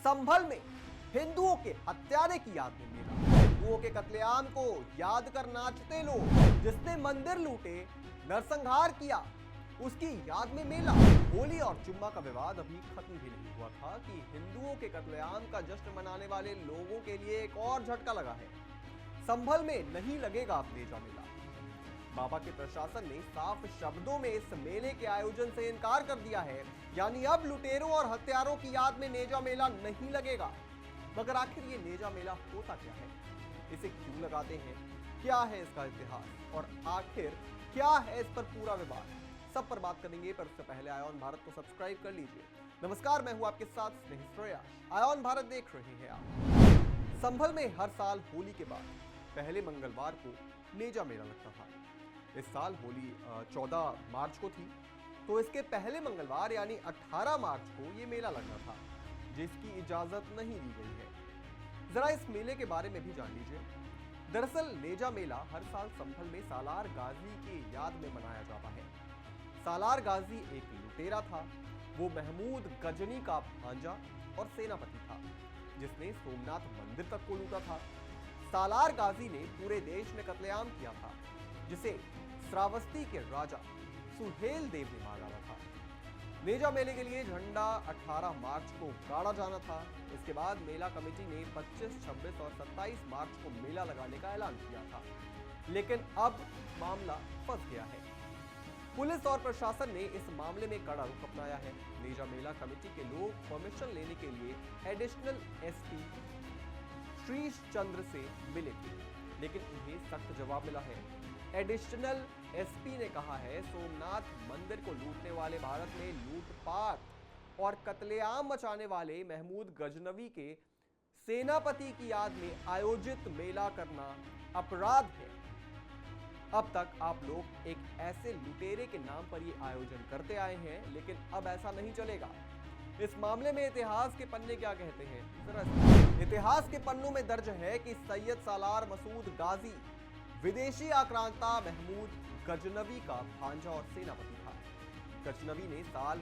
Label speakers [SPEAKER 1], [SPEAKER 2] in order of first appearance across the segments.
[SPEAKER 1] संभल में हिंदुओं के हत्यारे की याद में मेला। हिंदुओं के कत्लेआम को याद कर नाचते लोग। जिसने मंदिर लूटे, नरसंहार किया, उसकी याद में मेला। होली और चुम्मा का विवाद अभी खत्म भी नहीं हुआ था कि हिंदुओं के कत्लेआम का जश्न मनाने वाले लोगों के लिए एक और झटका लगा है। संभल में नहीं लगेगा अब नेजा मेला। बाबा के प्रशासन ने साफ शब्दों में इस मेले के आयोजन से इनकार कर दिया है। यानी अब लुटेरों और हत्यारों की याद में नेजा मेला नहीं लगेगा। मगर आखिर ये नेजा मेला होता क्या है, इसे क्यों लगाते हैं, क्या है इसका इतिहास और आखिर क्या है इस पर पूरा विवाद, सब पर बात करेंगे। पर उससे पहले आयोन भारत को सब्सक्राइब कर लीजिए। नमस्कार, मैं हूं आपके साथ स्नेहित श्रेया। आयोन भारत देख रहे हैं आप। संभल में हर साल होली के बाद पहले मंगलवार को नेजा मेला लगता था। इस साल होली 14 मार्च को थी, तो इसके पहले मंगलवार यानी 18 मार्च को ये मेला लगना था, जिसकी इजाजत नहीं दी गई है। जरा इस मेले के बारे में भी जान लीजिए। दरअसल नेजा मेला हर साल संभल में सालार गाजी की याद में मनाया जाता है। सालार गाजी एक लुटेरा था। वो महमूद गजनी का भांजा और सेनापति था, जिसने सोमनाथ मंदिर तक को लूटा था। सालार गाजी ने पूरे देश में कत्लेआम किया था, जिसे श्रावस्ती के राजा सुहेल देव ने मार डाला था। नेजा मेले के लिए झंडा 18 मार्च को गाड़ा जाना था। इसके बाद मेला कमेटी ने 25, 26 और 27 मार्च को मेला लगाने का ऐलान किया था, लेकिन अब मामला फंस गया है। पुलिस और प्रशासन ने इस मामले में कड़ा रुख अपनाया है। नेजा मेला कमेटी के लोग परमिशन लेने के लिए एडिशनल एसपी श्रीश चंद्र से मिले थे, लेकिन उन्हें सख्त जवाब मिला है। एडिशनल एसपी ने कहा है, सोमनाथ मंदिर को लूटने वाले भारत में लूटपाट और कत्लेआम मचाने वाले महमूद गजनवी के सेनापति की याद में आयोजित मेला करना अपराध है। अब तक आप लोग एक ऐसे लुटेरे के नाम पर ये आयोजन करते आए हैं, लेकिन अब ऐसा नहीं चलेगा। इस मामले में इतिहास के पन्ने क्या कहते हैं, जरा इतिहास के पन्नों में दर्ज है कि सैयद सालार मसूद गाजी विदेशी आक्रांता महमूद गजनवी का भांजा और सेनापति था। गजनवी ने साल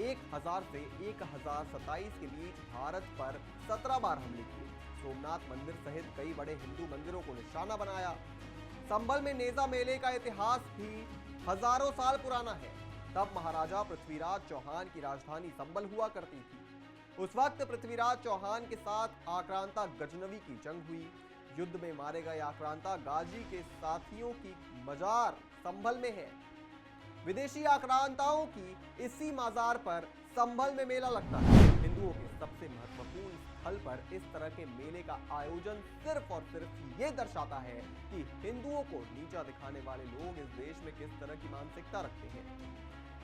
[SPEAKER 1] 1000 से 1027 के बीच भारत पर 17 बार हमले किए। सोमनाथ मंदिर सहित कई बड़े हिंदू मंदिरों को निशाना बनाया। संभल में नेजा मेले का इतिहास भी हजारों साल पुराना है। तब महाराजा पृथ्वीराज चौहान की राजधानी संभल हुआ करती थी। उस वक्त पृथ्वीराज चौहान के साथ आक्रांता गजनवी की जंग हुई। युद्ध में मारे गए आक्रांता गाजी के साथियों की मजार संभल में है। विदेशी आक्रांताओं की इसी मजार पर संभल में मेला लगता है। हिंदुओं के सबसे महत्वपूर्ण स्थल पर इस तरह के मेले का आयोजन सिर्फ और सिर्फ ये दर्शाता है कि हिंदुओं को नीचा दिखाने वाले लोग इस देश में किस तरह की मानसिकता रखते हैं।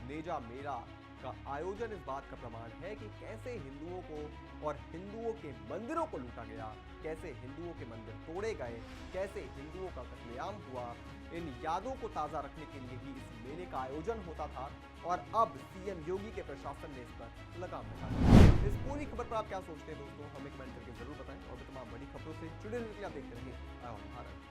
[SPEAKER 1] नेजा मेला का आयोजन इस बात का प्रमाण है कि कैसे हिंदुओं को और हिंदुओं के मंदिरों को लूटा गया, कैसे हिंदुओं के मंदिर तोड़े गए, कैसे हिंदुओं का कत्लेआम हुआ। इन यादों को ताजा रखने के लिए ही इस मेले का आयोजन होता था और अब सीएम योगी के प्रशासन ने इस पर लगाम लगाया। इस पूरी खबर पर आप क्या सोचते हैं दोस्तों, हमें कमेंट करके जरूर बताएं और भी तमाम बड़ी खबरों से जुड़े रहने के लिए आप देखते रहिए आयोन भारत।